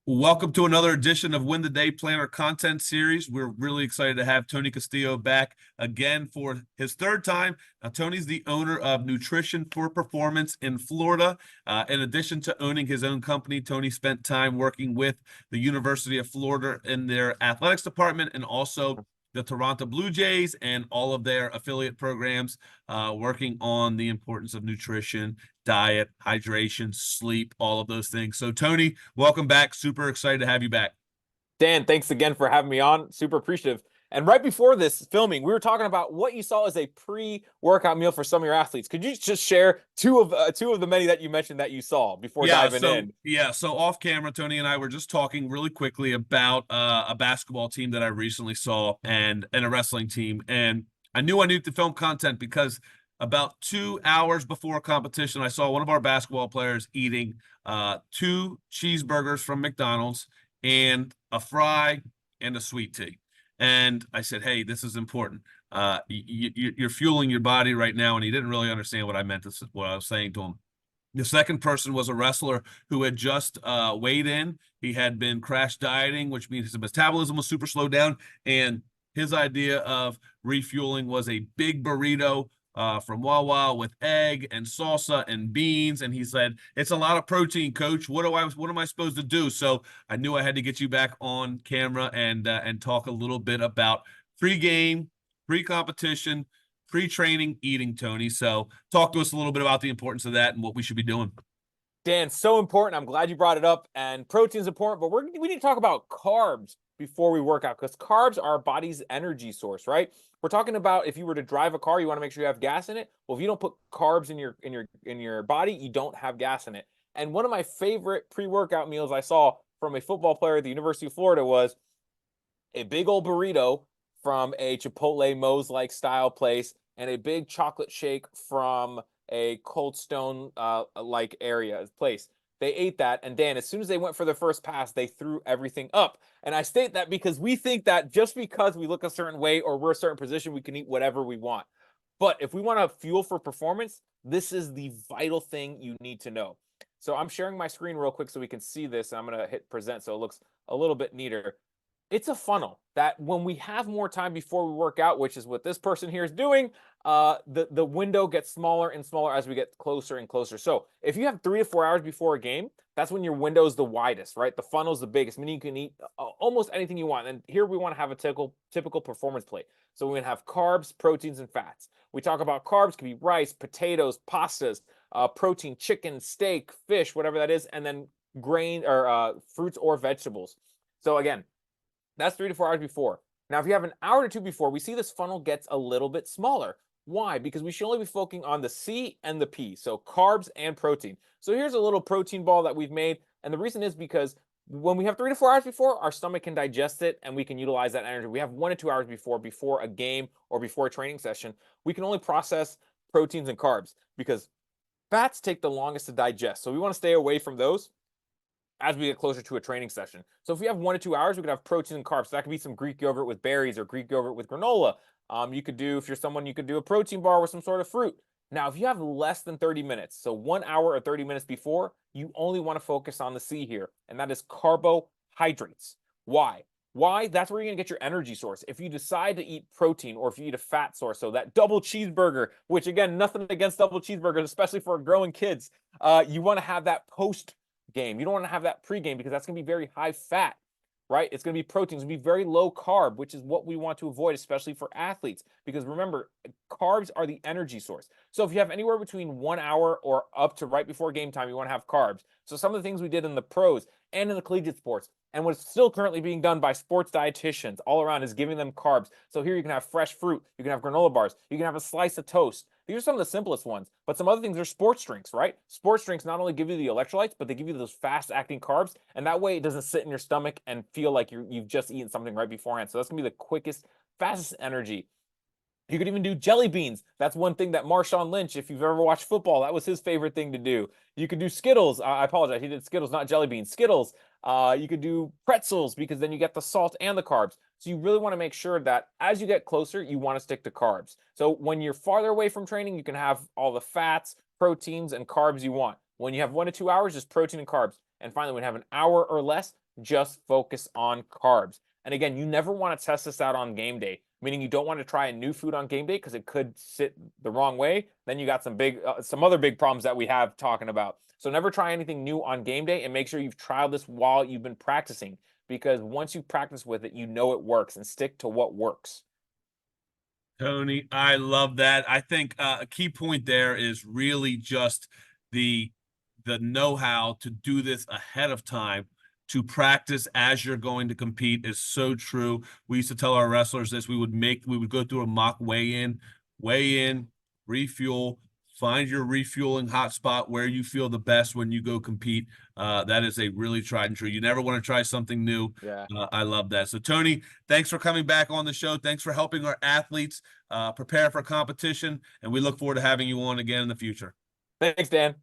Welcome to another edition of Win the Day Planner content series. We're really excited to have Tony Castiillo back again for his third time. Now, Tony's the owner of Nutrition for Performance in Florida. In addition to owning his own company, Tony spent time working with the University of Florida in their athletics department and also the Toronto Blue Jays and all of their affiliate programs, working on the importance of nutrition, diet, hydration, sleep, all of those things. So, Tony, welcome back. Super excited to have you back. Dan, thanks again for having me on. Super appreciative. And right before this filming, we were talking about what you saw as a pre-workout meal for some of your athletes. Could you just share two of the many that you mentioned that you saw before Yeah, diving so in? yeah, so off camera, Tony and I were just talking really quickly about a basketball team that I recently saw and a wrestling team, and I knew I needed to film content because about 2 hours before competition, I saw one of our basketball players eating two cheeseburgers from McDonald's and a fry and a sweet tea, and I said, "Hey, this is important. You're fueling your body right now," and he didn't really understand what I meant. What I was saying to him. The second person was a wrestler who had just weighed in. He had been crash dieting, which means his metabolism was super slowed down. And his idea of refueling was a big burrito from Wawa with egg and salsa and beans. And he said, "It's a lot of protein, coach. What am I supposed to do?" So I knew I had to get you back on camera and talk a little bit about pre-game, pre-competition, pre-training eating, Tony. So talk to us a little bit about the importance of that and what we should be doing. Dan, so important. I'm glad you brought it up. And protein's important, but we need to talk about carbs before we work out because carbs are our body's energy source, right? We're talking about if you were to drive a car, you want to make sure you have gas in it. Well, if you don't put carbs in your body, you don't have gas in it. And one of my favorite pre-workout meals I saw from a football player at the University of Florida was a big old burrito from a Chipotle Moe's like style place and a big chocolate shake from a Cold Stone like area place. They ate that, and Dan, as soon as they went for their first pass, they threw everything up. And I state that because we think that just because we look a certain way or we're a certain position, we can eat whatever we want. But if we want to fuel for performance, this is the vital thing you need to know. So I'm sharing my screen real quick so we can see this, and I'm going to hit present so it looks a little bit neater. It's a funnel that when we have more time before we work out, which is what this person here is doing, the window gets smaller and smaller as we get closer and closer. So if you have 3 to 4 hours before a game, that's when your window is the widest, right? The funnel is the biggest, meaning you can eat almost anything you want. And here we want to have a typical performance plate. So we're going to have carbs, proteins, and fats. We talk about carbs, can be rice, potatoes, pastas, protein, chicken, steak, fish, whatever that is, and then grain or fruits or vegetables. So again, that's 3 to 4 hours before. Now, if you have an hour or two before, we see this funnel gets a little bit smaller. Why? Because we should only be focusing on the C and the P, so carbs and protein. So here's a little protein ball that we've made. And the reason is because when we have 3 to 4 hours before, our stomach can digest it and we can utilize that energy. We have 1 to 2 hours before a game or before a training session. We can only process proteins and carbs because fats take the longest to digest. So we want to stay away from those as we get closer to a training session. So if we have 1 to 2 hours, we could have protein and carbs. So that could be some Greek yogurt with berries or Greek yogurt with granola. You could do, if you're someone, you could do a protein bar with some sort of fruit. Now, if you have less than 30 minutes, so 1 hour or 30 minutes before, you only want to focus on the C here, and that is carbohydrates. Why? Why? That's where you're going to get your energy source. If you decide to eat protein or if you eat a fat source, so that double cheeseburger, which again, nothing against double cheeseburgers, especially for growing kids, you want to have that post game. You don't want to have that pregame because that's going to be very high fat, right? It's going to be protein. It's going to be very low carb, which is what we want to avoid, especially for athletes. Because remember, carbs are the energy source. So if you have anywhere between 1 hour or up to right before game time, you want to have carbs. So some of the things we did in the pros and in the collegiate sports, and what's still currently being done by sports dietitians all around is giving them carbs. So here you can have fresh fruit, you can have granola bars, you can have a slice of toast. These are some of the simplest ones, but some other things are sports drinks, right? Sports drinks not only give you the electrolytes, but they give you those fast-acting carbs, and that way it doesn't sit in your stomach and feel like you've just eaten something right beforehand. So that's gonna be the quickest, fastest energy. You could even do jelly beans. That's one thing that Marshawn Lynch, if you've ever watched football, that was his favorite thing to do. You could do Skittles. I apologize. He did Skittles, not jelly beans. Skittles. You could do pretzels because then you get the salt and the carbs. So you really want to make sure that as you get closer, you want to stick to carbs. So when you're farther away from training, you can have all the fats, proteins, and carbs you want. When you have 1 to 2 hours, just protein and carbs. And finally, when you have an hour or less, just focus on carbs. And again, you never want to test this out on game day, meaning you don't want to try a new food on game day because it could sit the wrong way. Then you got some other big problems that we have talking about. So never try anything new on game day, and make sure you've tried this while you've been practicing, because once you practice with it, you know it works, and stick to what works. Tony, I love that. I think a key point there is really just the know-how to do this ahead of time, to practice as you're going to compete is so true. We used to tell our wrestlers this. We would go through a mock weigh in, refuel, find your refueling hotspot where you feel the best when you go compete. That is a really tried and true. You never want to try something new. Yeah. I love that. So Tony, thanks for coming back on the show. Thanks for helping our athletes prepare for competition, and we look forward to having you on again in the future. Thanks, Dan.